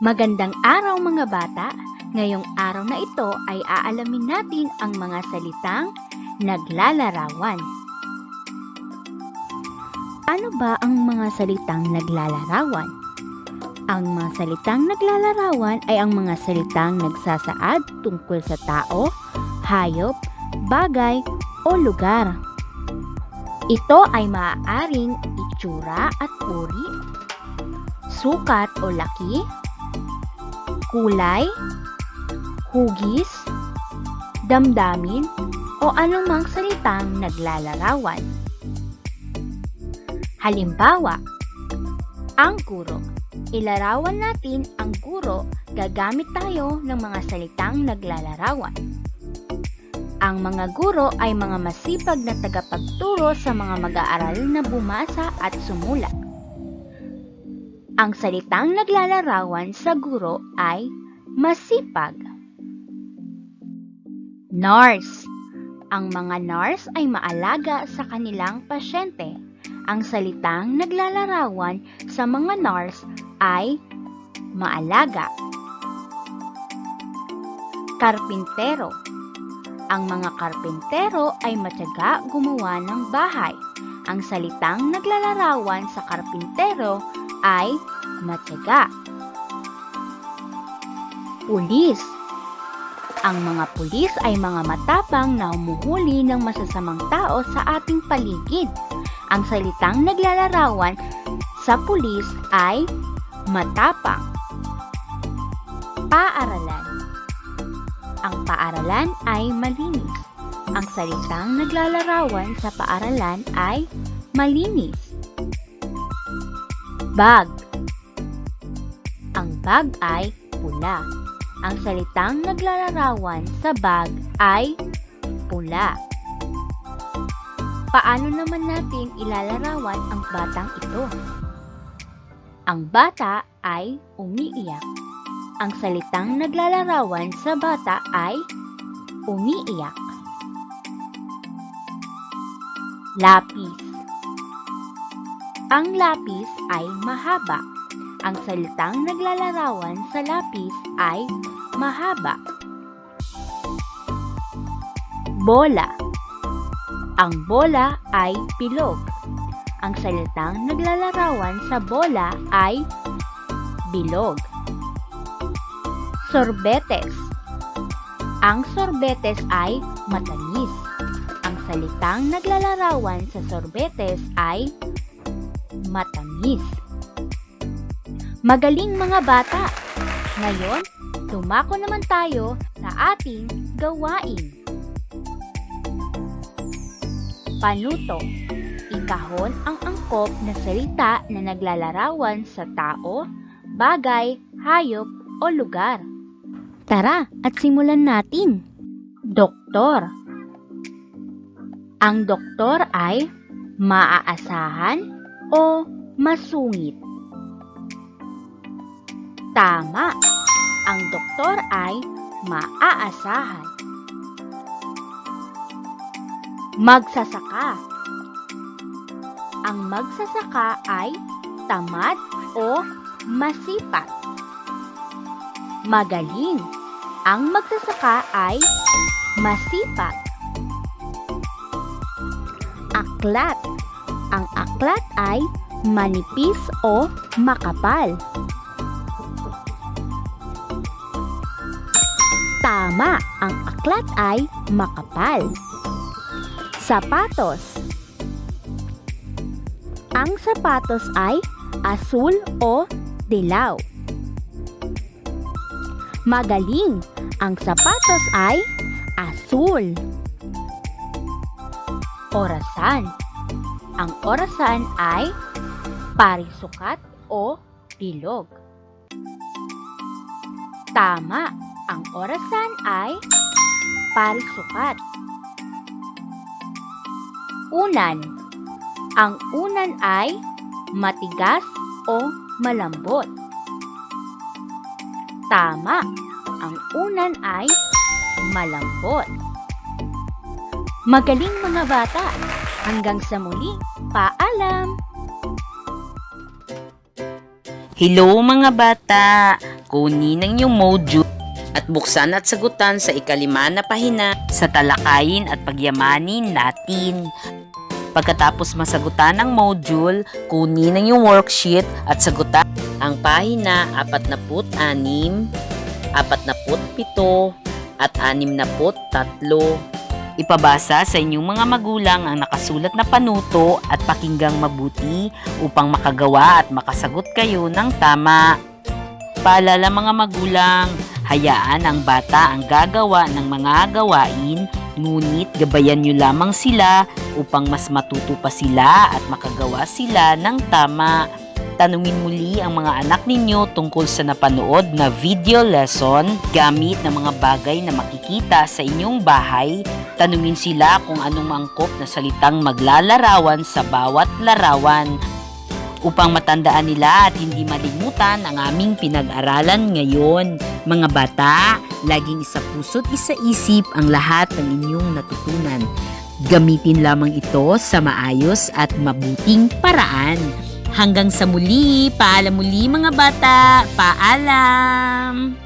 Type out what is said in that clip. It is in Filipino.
Magandang araw mga bata! Ngayong araw na ito ay aalamin natin ang mga salitang naglalarawan. Ano ba ang mga salitang naglalarawan? Ang mga salitang naglalarawan ay ang mga salitang nagsasaad tungkol sa tao, hayop, bagay o lugar. Ito ay maaaring itsura at uri, sukat o laki, kulay, hugis, damdamin, o anumang salitang naglalarawan. Halimbawa, ang guro. Ilarawan natin ang guro, gagamit tayo ng mga salitang naglalarawan. Ang mga guro ay mga masipag na tagapagturo sa mga mag-aaral na bumasa at sumulat. Ang salitang naglalarawan sa guro ay masipag. Nurse. Ang mga nurse ay maalaga sa kanilang pasyente. Ang salitang naglalarawan sa mga nurse ay maalaga. Karpintero. Ang mga karpintero ay matiyaga gumawa ng bahay. Ang salitang naglalarawan sa karpintero ay matiyaga. Pulis. Ang mga pulis ay mga matapang na humuhuli ng masasamang tao sa ating paligid. Ang salitang naglalarawan sa pulis ay matapang. Paaralan. Ang paaralan ay malinis. Ang salitang naglalarawan sa paaralan ay malinis. Bag. Ang bag ay pula. Ang salitang naglalarawan sa bag ay pula. Paano naman natin ilalarawan ang batang ito? Ang bata ay umiiyak. Ang salitang naglalarawan sa bata ay umiiyak. Lapis. Ang lapis ay mahaba. Ang salitang naglalarawan sa lapis ay mahaba. Bola. Ang bola ay bilog. Ang salitang naglalarawan sa bola ay bilog. Sorbetes. Ang sorbetes ay matamis. Ang salitang naglalarawan sa sorbetes ay matamis. Magaling mga bata! Ngayon, tumako naman tayo sa ating gawain. Panuto. Ikahon ang angkop na salita na naglalarawan sa tao, bagay, hayop o lugar. Tara at simulan natin. Doktor. Ang doktor ay maaasahan o masungit. Tama. Ang doktor ay maaasahan. Magsasaka. Ang magsasaka ay tamad o masipag. Magaling. Ang magsasaka ay masipag. Aklat. Ang aklat ay manipis o makapal. Tama, ang aklat ay makapal. Sapatos. Ang sapatos ay asul o dilaw. Magaling, ang sapatos ay asul. Orasan. Ang orasan ay parisukat o bilog. Tama, ang orasan ay parisukat. Unan. Ang unan ay matigas o malambot. Tama, ang unan ay malambot. Magaling mga bata! Hanggang sa muli, paalam! Hello mga bata! kunin ang iyong module at buksan at sagutan sa ikalima na pahina sa talakayin at pagyamanin natin. Pagkatapos masagutan ang module, kunin ang iyong worksheet at sagutan ang pahina 46, 47 at 63. Ipabasa sa inyong mga magulang ang nakasulat na panuto at pakinggang mabuti upang makagawa at makasagot kayo ng tama. Paalala mga magulang, hayaan ang bata ang gagawa ng mga gawain, ngunit gabayan nyo lamang sila upang mas matuto pa sila at makagawa sila ng tama. Tanungin muli ang mga anak ninyo tungkol sa napanood na video lesson gamit ng mga bagay na makikita sa inyong bahay. Tanungin sila kung anong angkop na salitang maglalarawan sa bawat larawan upang matandaan nila at hindi malimutan ang aming pinag-aralan ngayon. Mga bata, laging isa puso't isa isip ang lahat ng inyong natutunan. Gamitin lamang ito sa maayos at mabuting paraan. Hanggang sa muli, paalam muli mga bata, paalam!